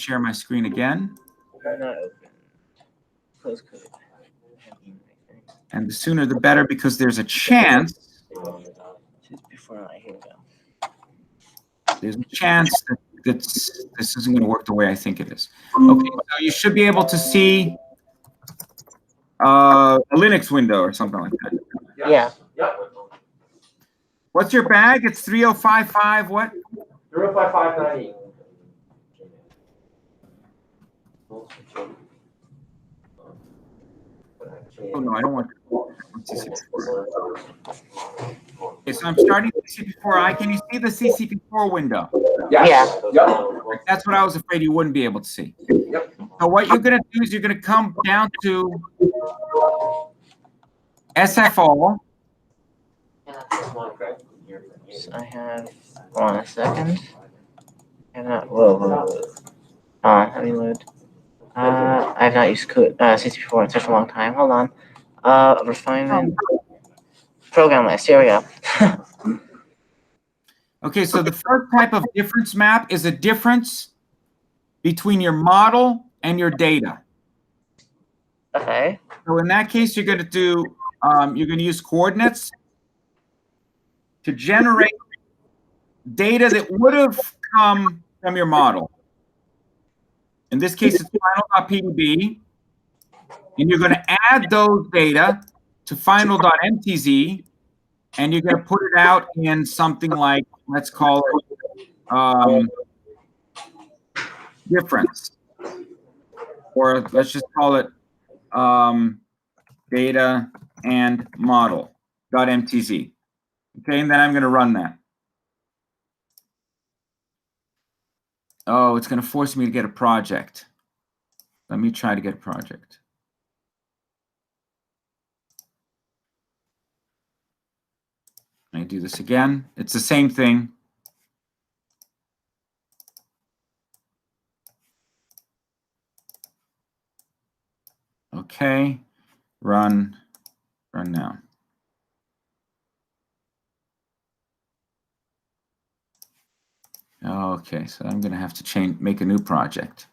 share my screen again. Not open. Close code. And the sooner the better, because there's a chance. Before here we go. There's a chance that this isn't going to work the way I think it is. Okay, so you should be able to see a Linux window or something like that. Yeah. What's your bag? It's 3055 what? 05590. Oh no, I don't want CCP4. Okay, so I'm starting CCP4i. Can you see the CCP4 window? Yes. Yeah. Yep. That's what I was afraid you wouldn't be able to see. Yep. So what you're going to do is you're going to come down to SFO. So I have, hold on a second. Whoa. Let me load. I've not used CCP4 in such a long time. Hold on. Refinement. Program list. Here we go. Okay, so the first type of difference map is a difference between your model and your data. Okay. So in that case, you're going to do, you're going to use coordinates to generate data that would have come from your model. In this case, it's final.pdb, and you're going to add those data to final.mtz, and you're going to put it out in something like, let's call it difference, or let's just call it data and model.mtz. Okay, and then I'm going to run that. Oh, it's going to force me to get a project. Let me try to get a project. I do this again. It's the same thing. Okay, run now. Okay, so I'm going to have to make a new project.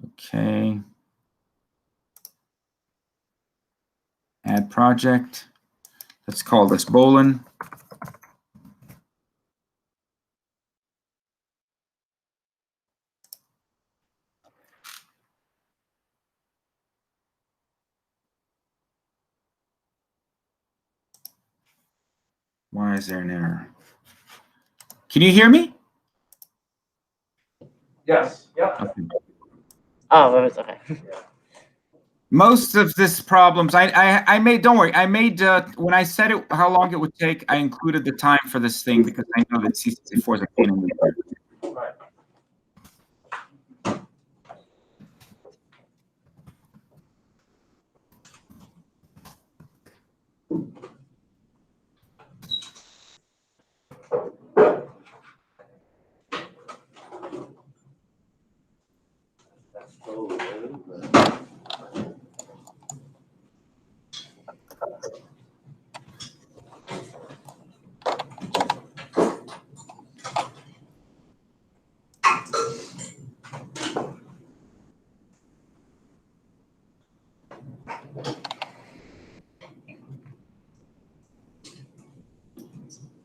Okay. Add project. Let's call this Bolin. Why is there an error? Can you hear me? Yes. Yep. Okay. Oh, it's okay. Most of this problems, I made, don't worry, I made, when I said it, how long it would take, I included the time for this thing because I know that CCP4 is a pain in the rear. Right.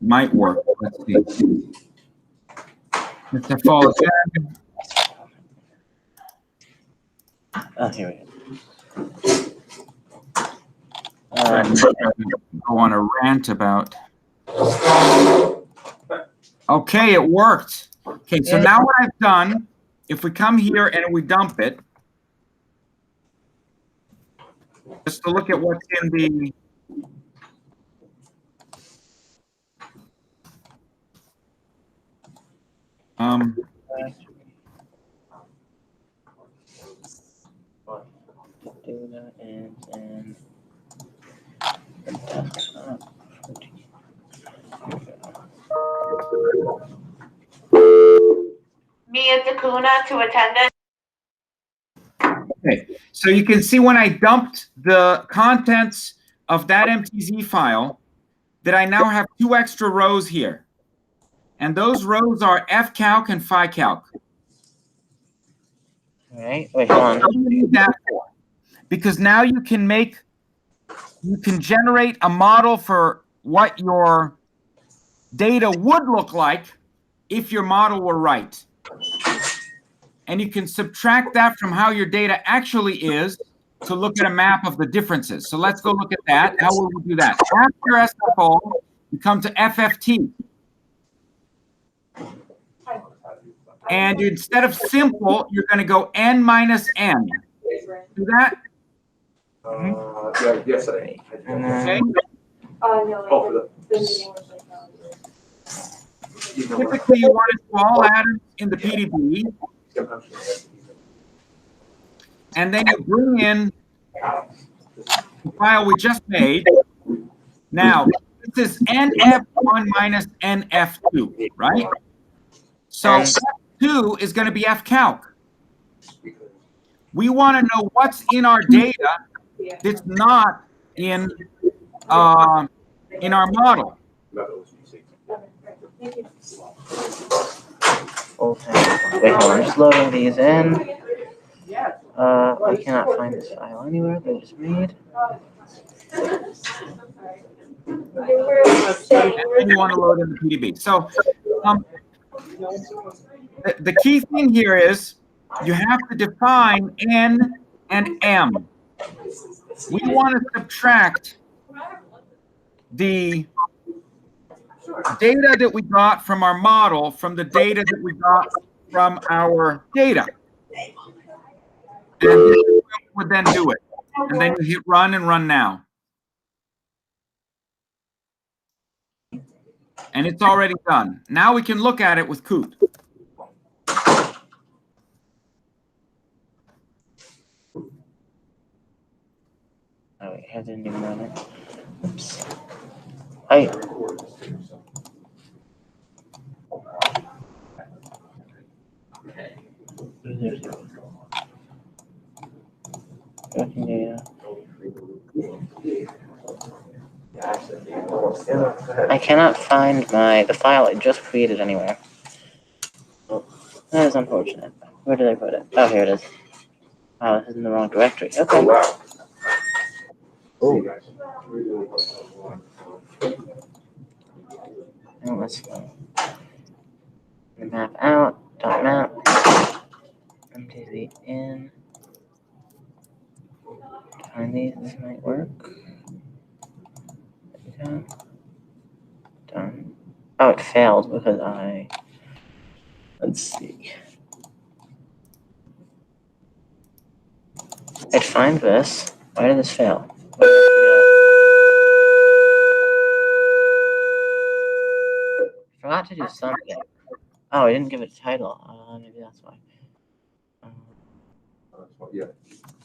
Might work. Let's see. It's a fall again. Oh, here we Go on a rant about. Okay, it worked. Okay, so now what I've done, if we come here and we dump it, just to look at what's in the data and Mia Takuna to attendant. Okay, so you can see when I dumped the contents of that MTZ file that I now have 2 extra rows here. And those rows are fcalc and phycalc. All right. Wait, hold on. What do you need that for? Because now you can generate a model for what your data would look like if your model were right. And you can subtract that from how your data actually is to look at a map of the differences. So let's go look at that. How will we do that? After SFO, you come to FFT. And instead of simple, you're going to go n minus n. Do that? Yeah, yes, I. And Okay. then, Oh, for Typically, you want it to all atoms in the PDB, and then you bring in the file we just made. Now, this is NF1 minus NF2, right? So F2 is going to be FCalc. We want to know what's in our data that's not in our model. full time. Wait, hold on. I'm just loading these in. I cannot find this file anywhere that I just made. And you want to load in the PDB. So the key thing here is you have to define N and M. We want to subtract the data that we got from our model from the data that we got from our data. And this would then do it. And then you hit run and run now. And it's already done. Now we can look at it with Coot. Oh wait, I didn't even run it. Oops. Working data. I cannot find the file I just created anywhere. That is unfortunate. Where did I put it? Oh, here it is. Oh, this is in the wrong directory. Okay. Oh, that's fine. Map out. Dot map. MTZ in. Find these. This might work. Okay. Done. Oh, it failed because I. Let's see. I'd find this. Why did this fail? Forgot to do something. Oh, I didn't give it a title. Maybe that's why. Yeah.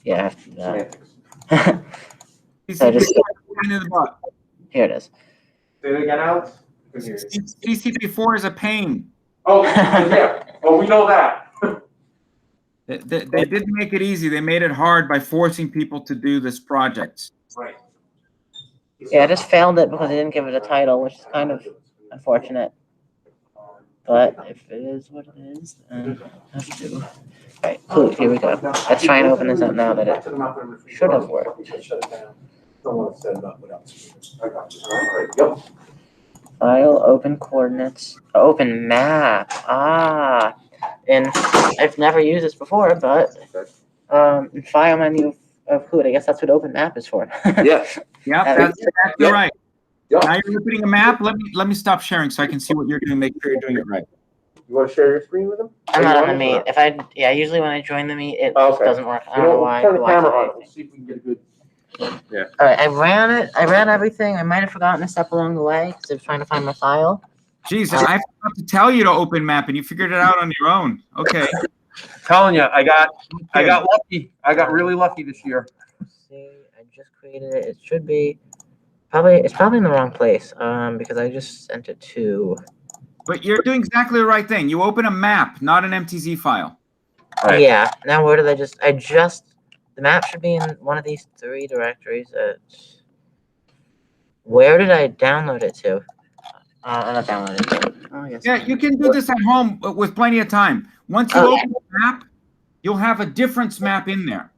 Yeah, I have to do that. Here it is. Say it again, Alex. I couldn't hear you. CCP4 is a pain. Oh, yeah. Oh, we know that. They didn't make it easy. They made it hard by forcing people to do this project. Right. Yeah, I just failed it because I didn't give it a title, which is kind of unfortunate. But if it is what it is, then I have to. Alright, cool, here we go. Let's try and open this up now that it should have worked. File, open coordinates, open map. And I've never used this before, but in file menu of Hoot, I guess that's what open map is for. Yeah. Yeah, that's exactly right. Now you're opening a map. Let me stop sharing so I can see what you're doing. Make sure you're doing it right. You want to share your screen with them? I'm not on the meet. Usually when I join the meet, it Okay. doesn't work. I don't know why. Turn the camera on. We'll see if we can get a good. Yeah. All right, I ran it. I ran everything. I might have forgotten a step along the way because I was trying to find my file. Jeez, I forgot to tell you to open map, and you figured it out on your own. Okay. Telling you, I got lucky. I got really lucky this year. See, I just created it. It should be it's probably in the wrong place. Because I just sent it to. But you're doing exactly the right thing. You open a map, not an MTZ file. Right. Yeah. Now where did the map should be in one of these 3 directories. Where did I download it to? I'm not downloading it. Oh, yes. Yeah, you can do this at home with plenty of time. Once you open the map, you'll have a difference map in there.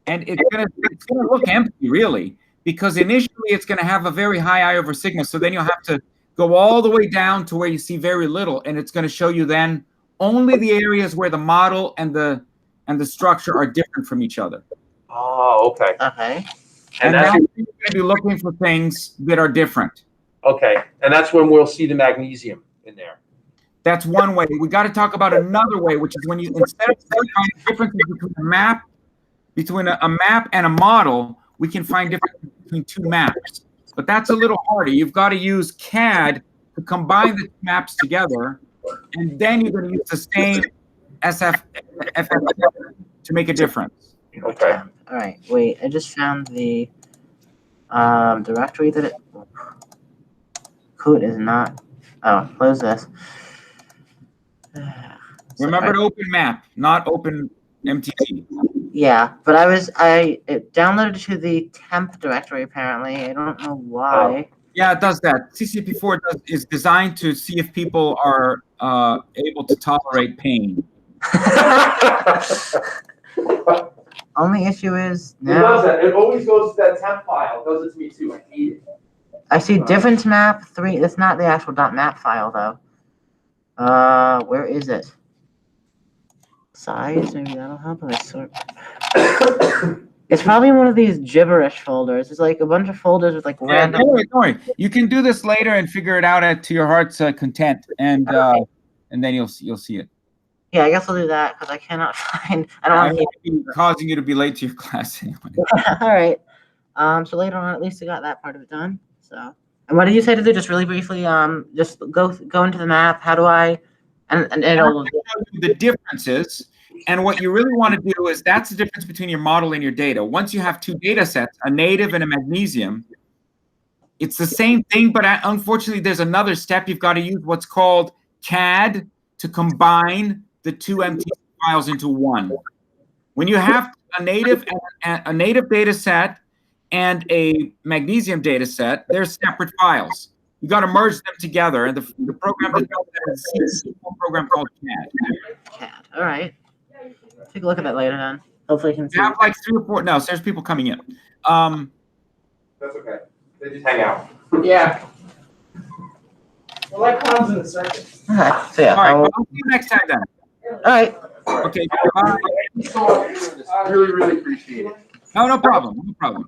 And it's gonna look empty, really, because initially it's gonna have a very high I over sigma. So then you'll have to go all the way down to where you see very little, and it's gonna show you then only the areas where the model and the structure are different from each other. Oh, okay. Okay. And And now that's, you're gonna be looking for things that are different. okay. And that's when we'll see the magnesium in there. That's one way. We got to talk about another way, which is when you, instead of finding differences between a map, and a model, we can find differences between two maps. But that's a little harder. You've got to use CAD to combine the maps together, and then you're going to use the same FF to make a difference. Okay. All right. Wait, I just found the directory that it. Coot is not. Oh, close this. Remember to open map, not open MTT. Yeah, but it downloaded to the temp directory apparently. I don't know why. Yeah, it does that. CCP4 is designed to see if people are able to tolerate pain. Only issue is It does now that. It always goes to that temp file. It does it to me too. I hate it. I see difference map 3. That's not the actual .map file though. Where is it? Size, maybe that'll help if I sort. It's probably in one of these gibberish folders. It's like a bunch of folders with like Yeah, random. don't worry. You can do this later and figure it out to your heart's content, and then you'll see it. Yeah, I guess I'll do that because I cannot find. I don't I want might be causing you to be late to your class anyway. to. All right. So later on, at least we got that part of it done. So, and what did you say to do? Just really briefly. Just go into the map. How do I? And it'll. The differences, and what you really want to do is that's the difference between your model and your data. Once you have two data sets, a native and a magnesium, it's the same thing, but unfortunately, there's another step. You've got to use what's called CAD to combine the two MT files into one. When you have a native data set and a magnesium data set, they're separate files. You got to merge them together, and the program that does that is a program called CAD. All right. Take a look at that later then. Hopefully, I can see. You have like 3 or 4. No, so there's people coming in. That's okay. They just hang out. Yeah. We're like clowns in the circus. Okay. So yeah. All right, well, I'll see you next time then. All right. Okay, bye. Thank you so much for doing this. I really, really appreciate it. No problem. No problem.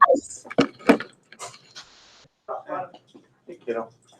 Hey, kiddo.